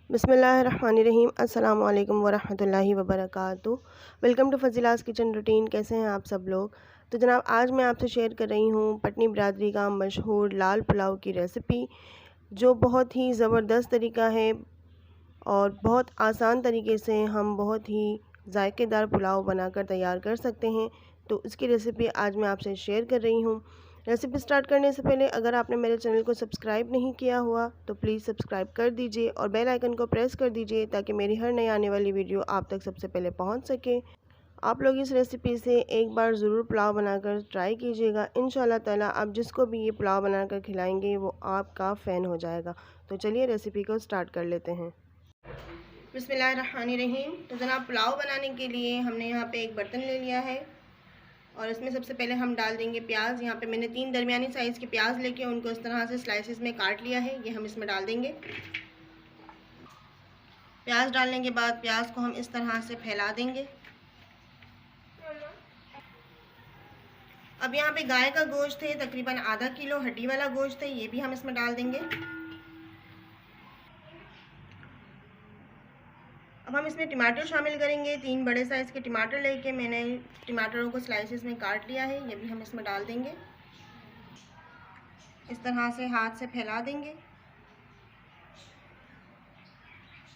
बिस्मिल्लाहिर्रहमानिर्रहीम। अस्सलाम वालेकुम वरहमतुल्लाहि वबरकातुहू। Welcome to Fazila's kitchen routine. कैसे हैं आप सब लोग? तो जनाब, आज मैं आपसे शेयर कर रही हूँ पटनी बिरादरी का मशहूर लाल पुलाव की रेसिपी, जो बहुत ही ज़बरदस्त तरीका है और बहुत आसान तरीके से हम बहुत ही जायकेदार पुलाव बनाकर तैयार कर सकते हैं। तो इसकी रेसिपी आज मैं आपसे शेयर कर रही हूँ। रेसिपी स्टार्ट करने से पहले अगर आपने मेरे चैनल को सब्सक्राइब नहीं किया हुआ तो प्लीज़ सब्सक्राइब कर दीजिए और बेल आइकन को प्रेस कर दीजिए ताकि मेरी हर नई आने वाली वीडियो आप तक सबसे पहले पहुंच सके। आप लोग इस रेसिपी से एक बार ज़रूर पुलाव बनाकर ट्राई कीजिएगा। इंशाल्लाह ताला आप जिसको भी ये पुलाव बनाकर खिलाएंगे वो आपका फ़ैन हो जाएगा। तो चलिए रेसिपी को स्टार्ट कर लेते हैं। बिस्मिल्लाहिर्रहमानिर्रहीम। तो जनाब, पुलाव बनाने के लिए हमने यहाँ पे एक बर्तन ले लिया है और इसमें सबसे पहले हम डाल देंगे प्याज। यहाँ पे मैंने 3 दरमियानी साइज़ के प्याज लेके उनको इस तरह से स्लाइसेस में काट लिया है। ये हम इसमें डाल देंगे। प्याज डालने के बाद प्याज को हम इस तरह से फैला देंगे। अब यहाँ पे गाय का गोश्त है, तकरीबन आधा किलो हड्डी वाला गोश्त है, ये भी हम इसमें डाल देंगे। अब हम इसमें टमाटर शामिल करेंगे। 3 बड़े साइज़ के टमाटर लेके मैंने टमाटरों को स्लाइसेस में काट लिया है, ये भी हम इसमें डाल देंगे। इस तरह से हाथ से फैला देंगे।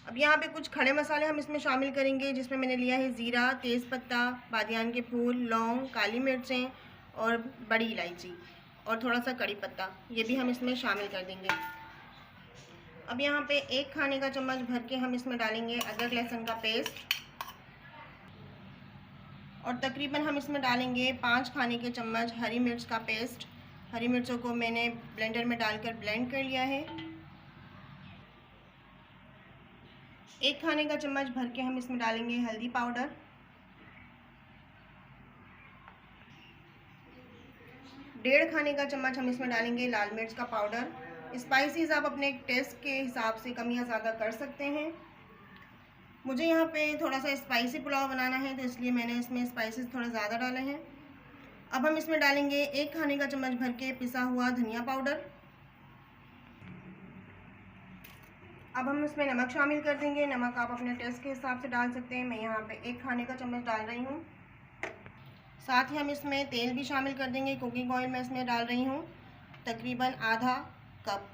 अब यहाँ पे कुछ खड़े मसाले हम इसमें शामिल करेंगे, जिसमें मैंने लिया है ज़ीरा, तेज़पत्ता, बादियान के फूल, लौंग, काली मिर्चें और बड़ी इलायची और थोड़ा सा कड़ी पत्ता, ये भी हम इसमें शामिल कर देंगे। अब यहाँ पे 1 खाने का चम्मच भर के हम इसमें डालेंगे अदरक लहसुन का पेस्ट और तकरीबन हम इसमें डालेंगे 5 खाने के चम्मच हरी मिर्च का पेस्ट। हरी मिर्चों को मैंने ब्लेंडर में डालकर ब्लेंड कर लिया है। 1 खाने का चम्मच भर के हम इसमें डालेंगे हल्दी पाउडर। 1.5 खाने का चम्मच हम इसमें डालेंगे लाल मिर्च का पाउडर। स्पाइसेस आप अपने टेस्ट के हिसाब से कम या ज़्यादा कर सकते हैं। मुझे यहाँ पे थोड़ा सा स्पाइसी पुलाव बनाना है तो इसलिए मैंने इसमें स्पाइसेस थोड़े ज़्यादा डाले हैं। अब हम इसमें डालेंगे 1 खाने का चम्मच भर के पिसा हुआ धनिया पाउडर। अब हम इसमें नमक शामिल कर देंगे। नमक आप अपने टेस्ट के हिसाब से डाल सकते हैं। मैं यहाँ पे 1 खाने का चम्मच डाल रही हूँ। साथ ही हम इसमें तेल भी शामिल कर देंगे। कुकिंग ऑयल मैं इसमें डाल रही हूँ तकरीबन आधा कप।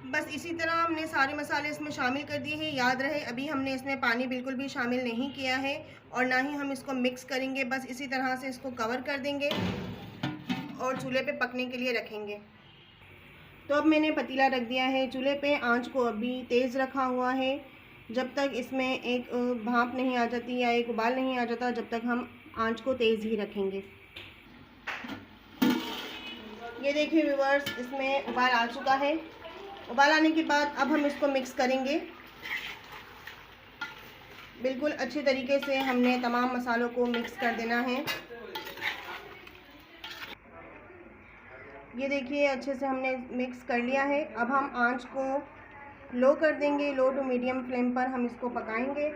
बस इसी तरह हमने सारे मसाले इसमें शामिल कर दिए हैं। याद रहे, अभी हमने इसमें पानी बिल्कुल भी शामिल नहीं किया है और ना ही हम इसको मिक्स करेंगे। बस इसी तरह से इसको कवर कर देंगे और चूल्हे पे पकने के लिए रखेंगे। तो अब मैंने पतीला रख दिया है चूल्हे पे। आंच को अभी तेज़ रखा हुआ है जब तक इसमें एक भाप नहीं आ जाती या एक उबाल नहीं आ जाता, जब तक हम आंच को तेज़ ही रखेंगे। ये देखिए व्यूअर्स, इसमें उबाल आ चुका है। उबाल आने के बाद अब हम इसको मिक्स करेंगे। बिल्कुल अच्छी तरीके से हमने तमाम मसालों को मिक्स कर देना है। ये देखिए अच्छे से हमने मिक्स कर लिया है। अब हम आंच को लो कर देंगे। लो टू मीडियम फ्लेम पर हम इसको पकाएंगे।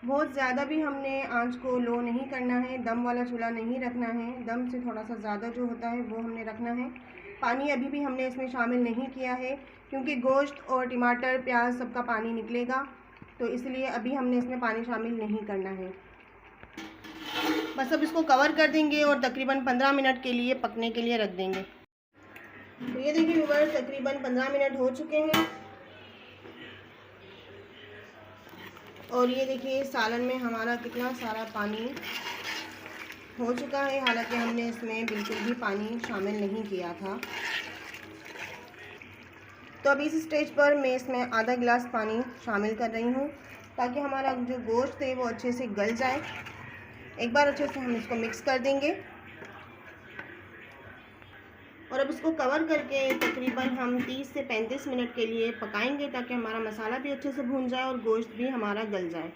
बहुत ज़्यादा भी हमने आंच को लो नहीं करना है, दम वाला चूल्हा नहीं रखना है। दम से थोड़ा सा ज़्यादा जो होता है वो हमने रखना है। पानी अभी भी हमने इसमें शामिल नहीं किया है क्योंकि गोश्त और टमाटर प्याज सबका पानी निकलेगा, तो इसलिए अभी हमने इसमें पानी शामिल नहीं करना है। बस अब इसको कवर कर देंगे और तकरीबन 15 मिनट के लिए पकने के लिए रख देंगे। तो ये देखिए व्यूअर्स, तकरीबन 15 मिनट हो चुके हैं और ये देखिए सालन में हमारा कितना सारा पानी हो चुका है, हालांकि हमने इसमें बिल्कुल भी पानी शामिल नहीं किया था। तो अब इस स्टेज पर मैं इसमें आधा गिलास पानी शामिल कर रही हूँ ताकि हमारा जो गोश्त है वो अच्छे से गल जाए। एक बार अच्छे से हम इसको मिक्स कर देंगे और अब इसको कवर करके तकरीबन हम 30 से 35 मिनट के लिए पकाएंगे ताकि हमारा मसाला भी अच्छे से भून जाए और गोश्त भी हमारा गल जाए।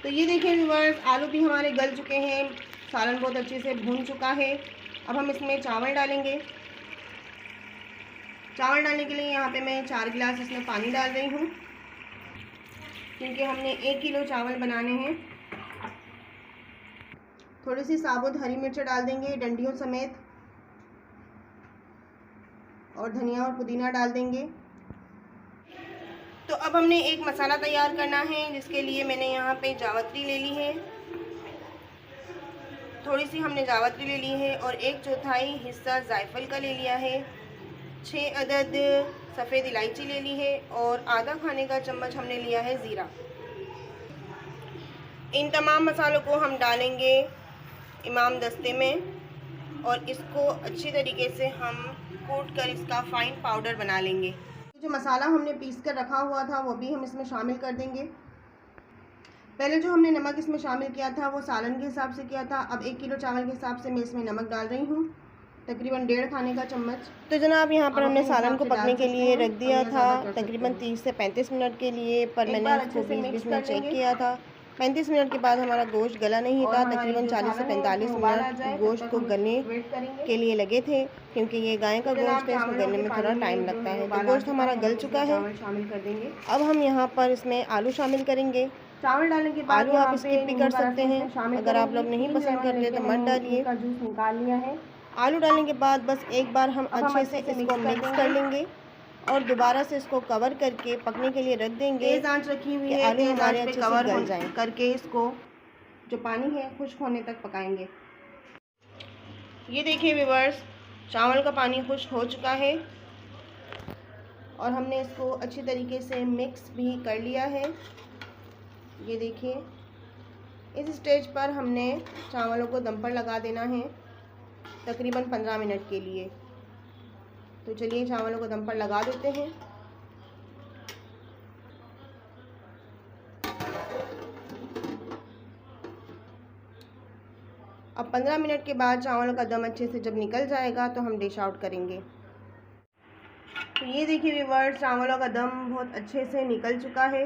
तो ये देखिए व्यूअर्स, आलू भी हमारे गल चुके हैं, सालन बहुत अच्छे से भून चुका है। अब हम इसमें चावल डालेंगे। चावल डालने के लिए यहाँ पे मैं 4 गिलास इसमें पानी डाल रही हूँ, क्योंकि हमने 1 किलो चावल बनाने हैं। थोड़ी सी साबुत हरी मिर्च डाल देंगे डंडियों समेत, और धनिया और पुदीना डाल देंगे। तो अब हमने एक मसाला तैयार करना है, जिसके लिए मैंने यहाँ पे जावित्री ले ली है। थोड़ी सी हमने जावित्री ले ली है और 1/4 हिस्सा जायफल का ले लिया है। 6 अदद सफ़ेद इलायची ले ली है और आधा खाने का चम्मच हमने लिया है ज़ीरा। इन तमाम मसालों को हम डालेंगे इमाम दस्ते में और इसको अच्छी तरीके से हम कूट कर इसका फ़ाइन पाउडर बना लेंगे। जो मसाला हमने पीस कर रखा हुआ था वो भी हम इसमें शामिल कर देंगे। पहले जो हमने नमक इसमें शामिल किया था वो सालन के हिसाब से किया था। अब 1 किलो चावल के हिसाब से मैं इसमें नमक डाल रही हूँ, तकरीबन 1.5 खाने का चम्मच। तो जनाब यहाँ पर हमने सालन को पकने के लिए रख दिया था तकरीबन 30 से 35 मिनट के लिए, पर मैंने इसको 20 मिनट चेक किया था। 35 मिनट के बाद हमारा गोश्त गला नहीं था। तकरीबन 40 से 45 मिनट गोश्त को गलने के लिए लगे थे, क्योंकि ये गाय का गोश्त है, इसको गलने में थोड़ा टाइम लगता है। तो गोश्त हमारा गल चुका है। शामिल कर देंगे। अब हम यहाँ पर इसमें आलू शामिल करेंगे। चावल डालने के बाद आलू आप स्किप भी कर सकते हैं, अगर आप लोग नहीं पसंद करते तो मत डालिए। जूस निकाल लिया है। आलू डालने के बाद बस एक बार हम अच्छे से इसको मिक्स कर लेंगे और दोबारा से इसको कवर करके पकने के लिए रख देंगे। तेज़ आंच रखी हुई है, आलू हमारे अच्छे से गल जाएं। करके इसको जो पानी है खुश्क होने तक पकाएंगे। ये देखिए व्यूअर्स, चावल का पानी खुश्क हो चुका है और हमने इसको अच्छी तरीके से मिक्स भी कर लिया है। ये देखिए, इस स्टेज पर हमने चावलों को दम पर लगा देना है तकरीबन 15 मिनट के लिए। तो चलिए चावलों को दम पर लगा देते हैं। अब 15 मिनट के बाद चावलों का दम अच्छे से जब निकल जाएगा तो हम डिश आउट करेंगे। तो ये देखिए व्यूअर्स, चावलों का दम बहुत अच्छे से निकल चुका है।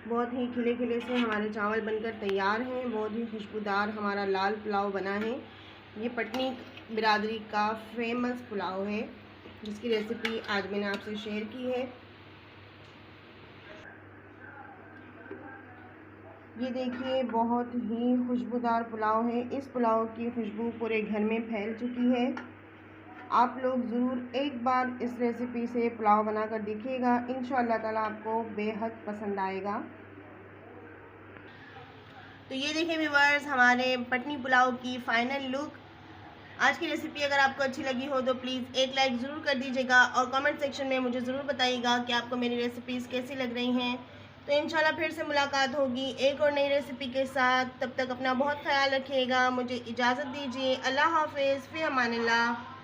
बहुत ही खिले खिले से हमारे चावल बनकर तैयार हैं। बहुत ही खुशबूदार हमारा लाल पुलाव बना है। ये पटनी बिरादरी का फेमस पुलाव है, जिसकी रेसिपी आज मैंने आपसे शेयर की है। ये देखिए, बहुत ही खुशबूदार पुलाव है। इस पुलाव की खुशबू पूरे घर में फैल चुकी है। आप लोग ज़रूर एक बार इस रेसिपी से पुलाव बनाकर देखिएगा, इंशाअल्लाह ताला आपको बेहद पसंद आएगा। तो ये देखिए व्यूअर्स, हमारे पटनी पुलाव की फ़ाइनल लुक। आज की रेसिपी अगर आपको अच्छी लगी हो तो प्लीज़ एक लाइक ज़रूर कर दीजिएगा और कमेंट सेक्शन में मुझे ज़रूर बताइएगा कि आपको मेरी रेसिपीज़ कैसी लग रही हैं। तो इंशाल्लाह फिर से मुलाकात होगी एक और नई रेसिपी के साथ। तब तक अपना बहुत ख्याल रखिएगा। मुझे इजाज़त दीजिए। अल्लाह हाफ़िज़, फ़ी अमानिल्लाह।